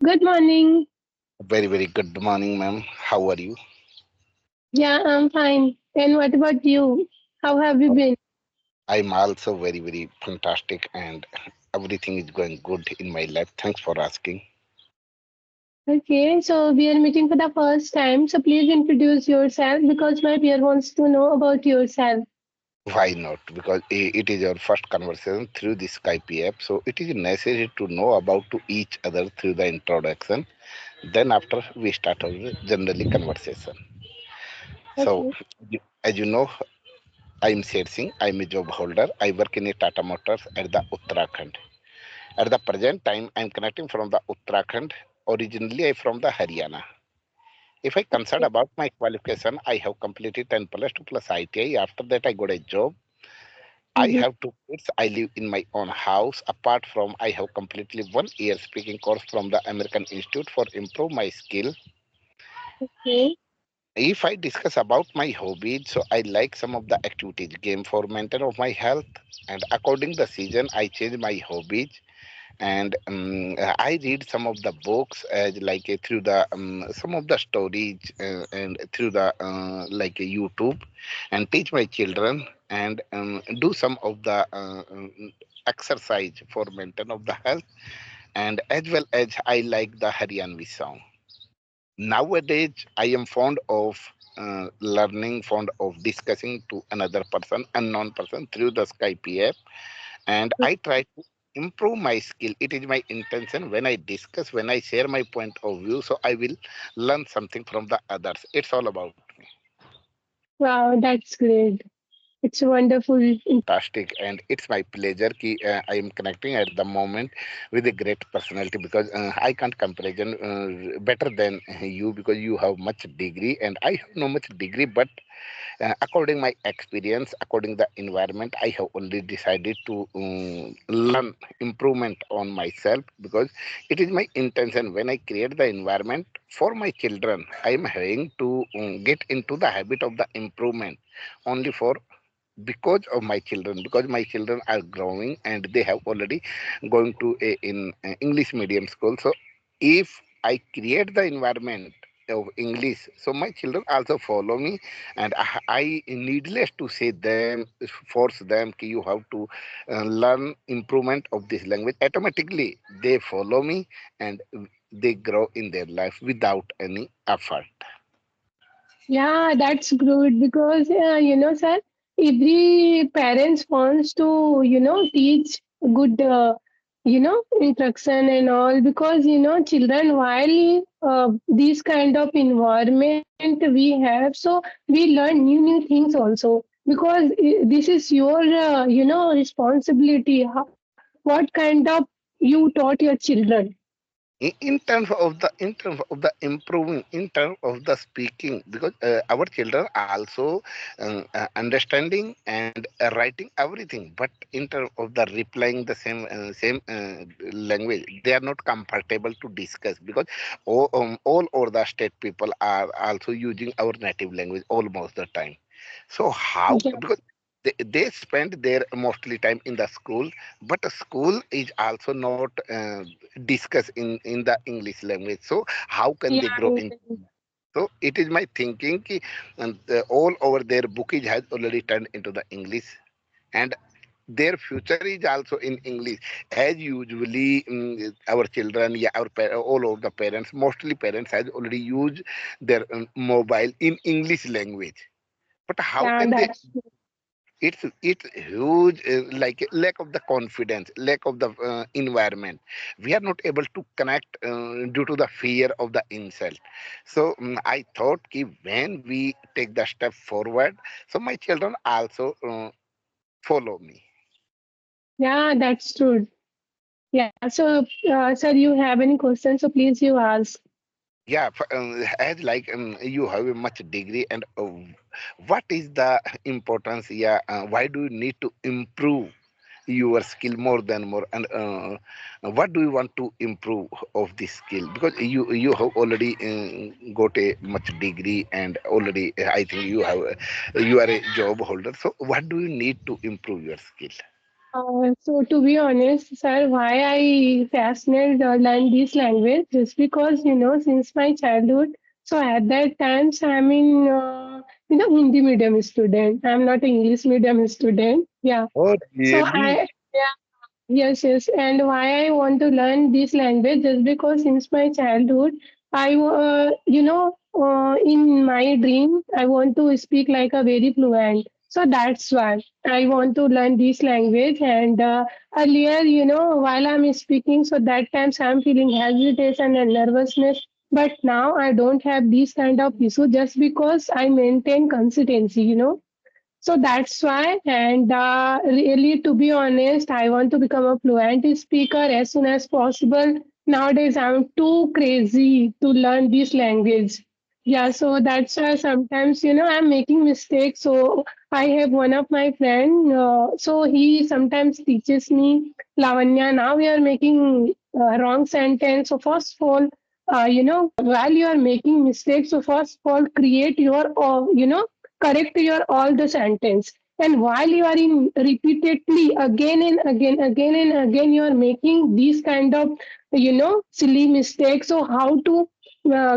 Good morning. Very, very good morning, ma'am. How are you? Yeah, I'm fine. And what about you? How have you been? I'm also very, very fantastic and everything is going good in my life. Thanks for asking. Okay, so we are meeting for the first time. So please introduce yourself because my peer wants to know about yourself. Why not? Because it is our first conversation through the Skype app. So it is necessary to know about to each other through the introduction. Then after we start our generally conversation. So Okay. as you know, I'm Sher Singh. I'm a job holder. I work in a Tata Motors at the Uttarakhand. At the present time, I'm connecting from the Uttarakhand. Originally, I'm from the Haryana. If I concern about my qualification, I have completed 10 plus 2 plus ITI. After that, I got a job. I Mhm. have two kids. I live in my own house. Apart from, I have completely 1 year speaking course from the American Institute for improve my skill. Okay. If I discuss about my hobbies, so I like some of the activities, game for maintenance of my health, and according the season, I change my hobbies and I read some of the books as like through the some of the stories and through the like YouTube and teach my children and do some of the exercise for maintenance of the health and as well as I like the Haryanvi song. Nowadays I am fond of learning, fond of discussing to another person, unknown person through the Skype app and I try to improve my skill. It is my intention when I discuss, when I share my point of view, so I will learn something from the others. It's all about me. Wow, that's great. It's wonderful. Fantastic, and it's my pleasure ki I am connecting at the moment with a great personality because I can't comparison better than you because you have much degree and I have no much degree, but according my experience, according the environment, I have only decided to learn improvement on myself because it is my intention when I create the environment for my children. I am having to get into the habit of the improvement only for because of my children because my children are growing and they have already going to a in English medium school. So if I create the environment of English, so my children also follow me, and I needless to say them, force them कि you have to learn improvement of this language. Automatically, they follow me, and they grow in their life without any effort. Yeah, that's good because sir, every parents wants to teach good instruction and all because children while this kind of environment we have, so we learn new things also because this is your responsibility. What kind of you taught your children? In terms of the improving in terms of the speaking because our children are also understanding and writing everything but in terms of the replying the same language they are not comfortable to discuss because all over the state people are also using our native language almost the time. So how Yeah. because they spend their mostly time in the school, but the school is also not discuss in the English language. So how can they grow Yeah. in? So it is my thinking ki, all over their book is has already turned into the English and their future is also in English. As usually our children, yeah, all of the parents, mostly parents has already used their mobile in English language. But how Yeah, can they that's it's huge like lack of the confidence, lack of the environment. We are not able to connect due to the fear of the insult. So I thought ki when we take the step forward, so my children also follow me. yeah, that's true. Yeah, so sir, you have any questions? So please you ask. Yeah, as like you have a much degree and what is the importance, yeah, why do you need to improve your skill more than more and what do you want to improve of this skill because you have already got a much degree and already I think you have you are a job holder, so what do you need to improve your skill? So to be honest, sir, why I fascinated learn this language just because since my childhood. So at that times I'm in Hindi medium student. I'm not English medium student. Yeah. Oh, So really? yes, yes. And why I want to learn this language just because since my childhood, in my dream, I want to speak like a very fluent. So that's why I want to learn this language. And earlier, while I'm speaking, so that times I'm feeling hesitation and nervousness. But now I don't have this kind of issue just because I maintain consistency. So that's why, and really, to be honest, I want to become a fluent speaker as soon as possible. Nowadays, I'm too crazy to learn this language. Yeah, so that's why sometimes, I'm making mistakes. So I have one of my friend, so he sometimes teaches me, Lavanya, now we are making wrong sentence. So first of all, while you are making mistakes, so first of all, create your, correct your all the sentence, and while you are in repeatedly again and again you are making these kind of silly mistakes. So how to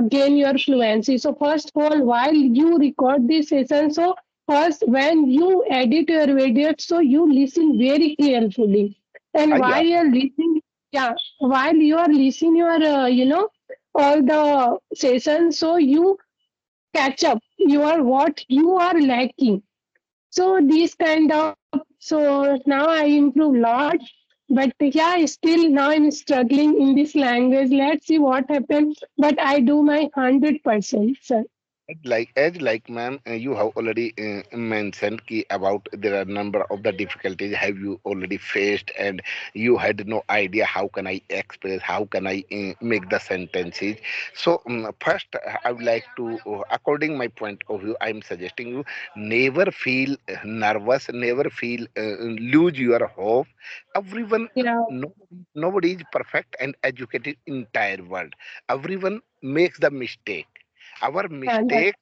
gain your fluency? So first of all, while you record this session, so first when you edit your video, so you listen very carefully, and Yeah. while you're listening, yeah, while you are listening your all the sessions, so you catch up you are what you are lacking. So these kind of, so now I improve lot, but yeah, still now I'm struggling in this language. Let's see what happens, but I do my 100%, sir. As like ma'am, you have already mentioned ki about there are number of the difficulties have you already faced, and you had no idea how can I express, how can I make the sentences. So first, I would like to, according my point of view, I am suggesting you never feel nervous, never feel lose your hope. Everyone, Yeah, nobody is perfect and educated in entire world. Everyone makes the mistake. Our yeah, that, mistake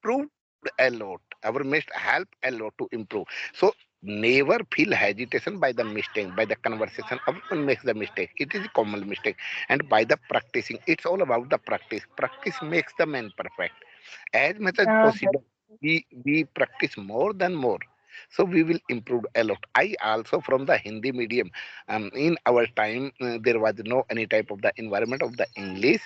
improved a lot. Our must help a lot to improve. So never feel hesitation by the mistake, by the conversation. Everyone makes the mistake. It is a common mistake. And by the practicing, it's all about the practice. Practice makes the man perfect. As much as yeah, possible, we practice more than more. So we will improve a lot. I also from the Hindi medium. In our time, there was no any type of the environment of the English,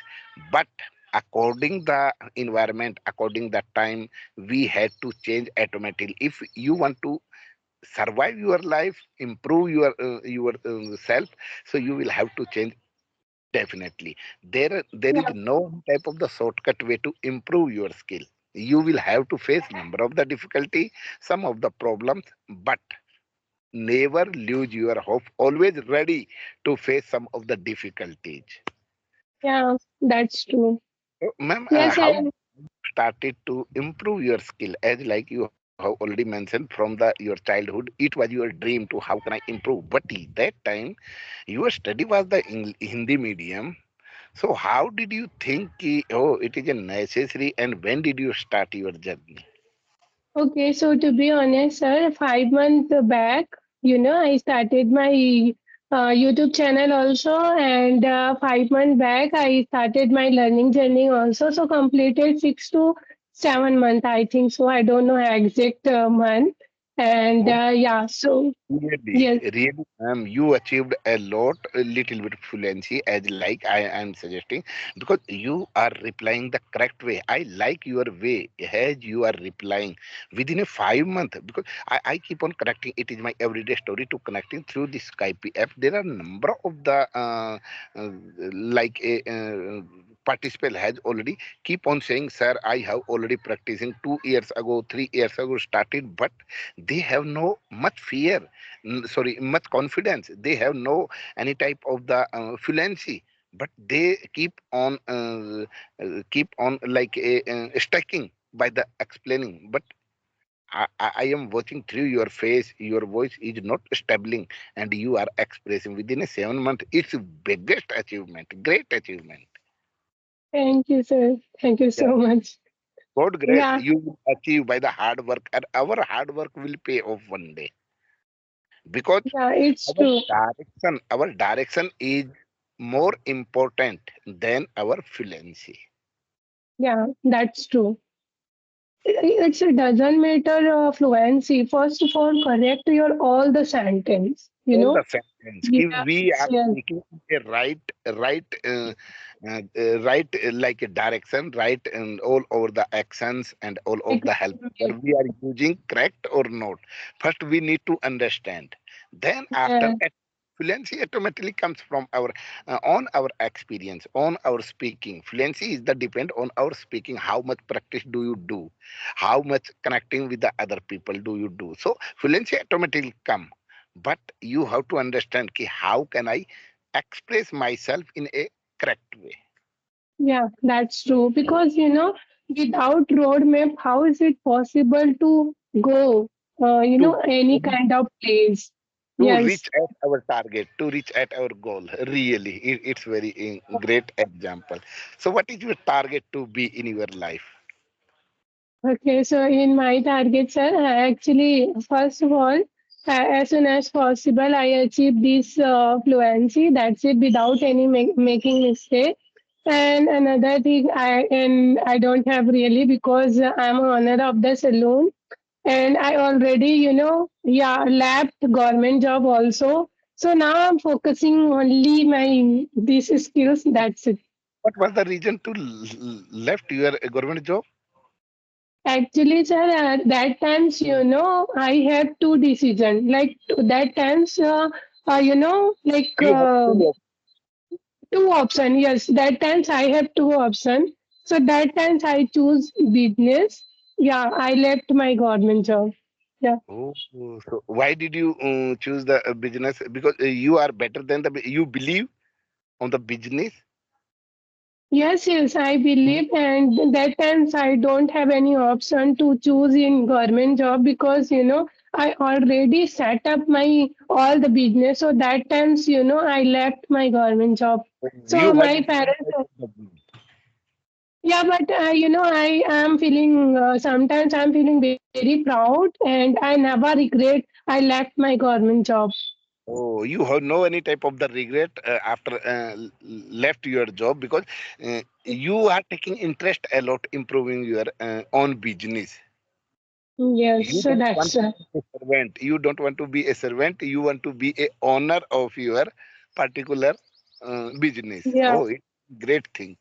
but according the environment, according the time, we had to change automatically. If you want to survive your life, improve your self, so you will have to change definitely. There is yeah, no type of the shortcut way to improve your skill. You will have to face number of the difficulty, some of the problems, but never lose your hope. Always ready to face some of the difficulties. yeah, that's true. So, ma'am, Yes, how and started to improve your skill? As like you have already mentioned from the your childhood, it was your dream to how can I improve. But at that time, your study was the Hindi medium. So how did you think, oh, it is a necessary, and when did you start your journey? okay, so to be honest, sir, 5 months back, I started my YouTube channel also, and 5 months back, I started my learning journey also. So completed 6 to 7 months, I think so. I don't know exact month, and yeah, so Really, yes, really, you achieved a lot, a little bit fluency, as like I am suggesting, because you are replying the correct way. I like your way as you are replying within a 5 month. Because I keep on connecting. It is my everyday story to connecting through the Skype app. There are number of the like a participant has already keep on saying, sir, I have already practicing 2 years ago, 3 years ago started, but they have no much fear, sorry, much confidence. They have no any type of the fluency, but they keep on like a stacking by the explaining. But I am watching through your face, your voice is not stabling, and you are expressing within a 7 month. It's biggest achievement, great achievement. thank you, sir. Thank you Yeah. so much. God grace, Yeah, you will achieve by the hard work, and our hard work will pay off one day. because Yeah, it's our true. direction is more important than our fluency. Yeah, that's true. It doesn't matter fluency. First of all, correct your all the sentence. You All know. the sentence Yeah. we are Yes. taking a right right like a direction right and all over the actions and all of the help Exactly. whether we are using correct or not. First we need to understand, then after Yeah. fluency automatically comes from our on our experience, on our speaking. Fluency is the depend on our speaking, how much practice do you do, how much connecting with the other people do you do. So fluency automatically come, but you have to understand ki how can I express myself in a correct way. Yeah, that's true. Because without roadmap, how is it possible to go? to Any kind of place. to Yes. reach at our target, to reach at our goal. Really, it's very great example. So what is your target to be in your life? Okay, so in my targets, sir, actually, first of all, as soon as possible, I achieve this fluency. That's it, without any making mistake. And another thing, I don't have really because I'm a owner of the saloon, and I already, yeah, left government job also. So now I'm focusing only my these skills. That's it. What was the reason to left your government job? Actually, sir, at that times, I have two decisions. Like that times, like You have two. two option. Yes, that times I have two option. So that times I choose business. Yeah, I left my government job. Yeah. Oh, so why did you choose the business? Because you are better than you believe on the business. Yes, yes, I believe, and that times I don't have any option to choose in government job because I already set up my all the business. So that times I left my government job. You So why my did you parents, decide to the business? yeah, but I am feeling sometimes I'm feeling very proud, and I never regret I left my government job. Oh, you have no any type of the regret after left your job because you are taking interest a lot improving your own business. Yes, You so don't that's want to be a servant. You don't want to be a servant. You want to be a owner of your particular business. yeah, Oh, it's great thing.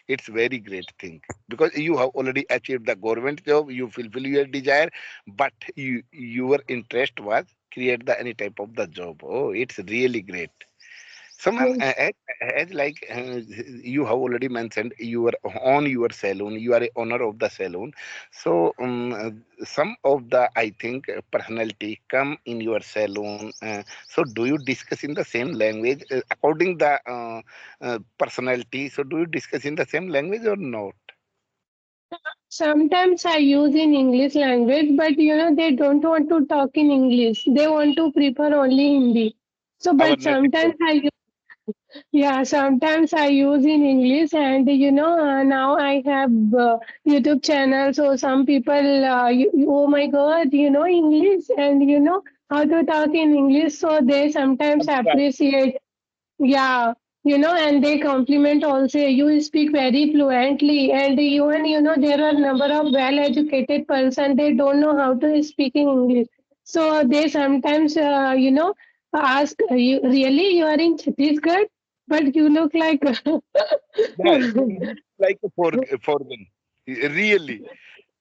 It's very great thing because you have already achieved the government job. You fulfill your desire, but your interest was create the any type of the job. Oh, it's really great. So, ma'am, yes. as like you have already mentioned, you are on your saloon, you are a owner of the saloon. So, some of the, I think, personality come in your saloon. So, do you discuss in the same language according the personality? So, do you discuss in the same language or not? Sometimes I use in English language, but they don't want to talk in English. They want to prefer only Hindi. So, Our but native sometimes language. yeah, sometimes I use in English, and now I have YouTube channel. So some people, oh my God, English, and how to talk in English. So they sometimes appreciate, yeah, and they compliment also. You speak very fluently, and even there are number of well-educated person. They don't know how to speak in English, so they sometimes ask, "You really you are in Chhattisgarh, but you look like." Yeah, you look like a foreign. Really.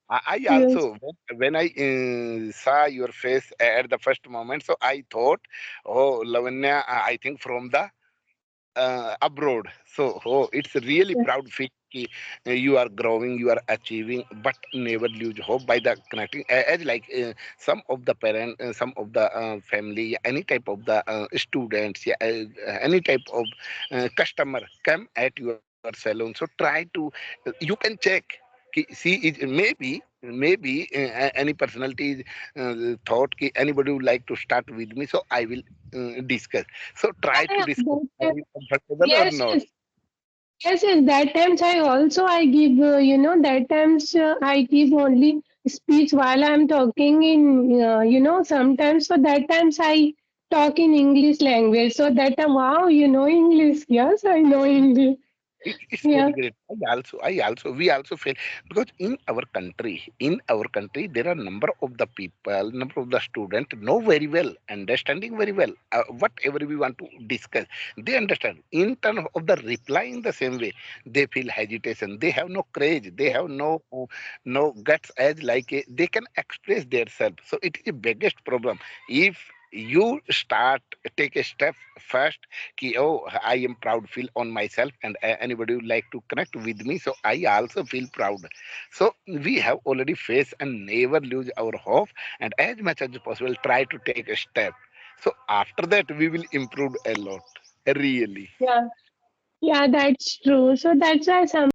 I Yes. also when I saw your face at the first moment, so I thought, oh, Lavanya, I think from the abroad. So, oh, it's a really proud feel. Ki, you are growing, you are achieving, but never lose hope by the connecting. As like some of the parent, some of the family, any type of the students, yeah, any type of customer come at your saloon. So try to, you can check. See, maybe any personality thought ki anybody would like to start with me, so I will discuss. So try to Yeah, discuss. Are you comfortable or yes, not? yes. Yes, yes. That times I give that times I give only speech while I'm talking in sometimes. So that times I talk in English language. So that wow, you know English. Yes, I know English. It's Yeah, very great. We also feel because in our country, there are number of the people, number of the students know very well, understanding very well whatever we want to discuss. They understand. In terms of the reply, in the same way, they feel hesitation. They have no courage. They have no guts as like they can express themselves. So it is the biggest problem. If you start take a step first ki, oh, I am proud feel on myself, and anybody would like to connect with me, so I also feel proud. So we have already faced and never lose our hope, and as much as possible try to take a step. So after that we will improve a lot, really. yeah, yeah. That's true. So that's why some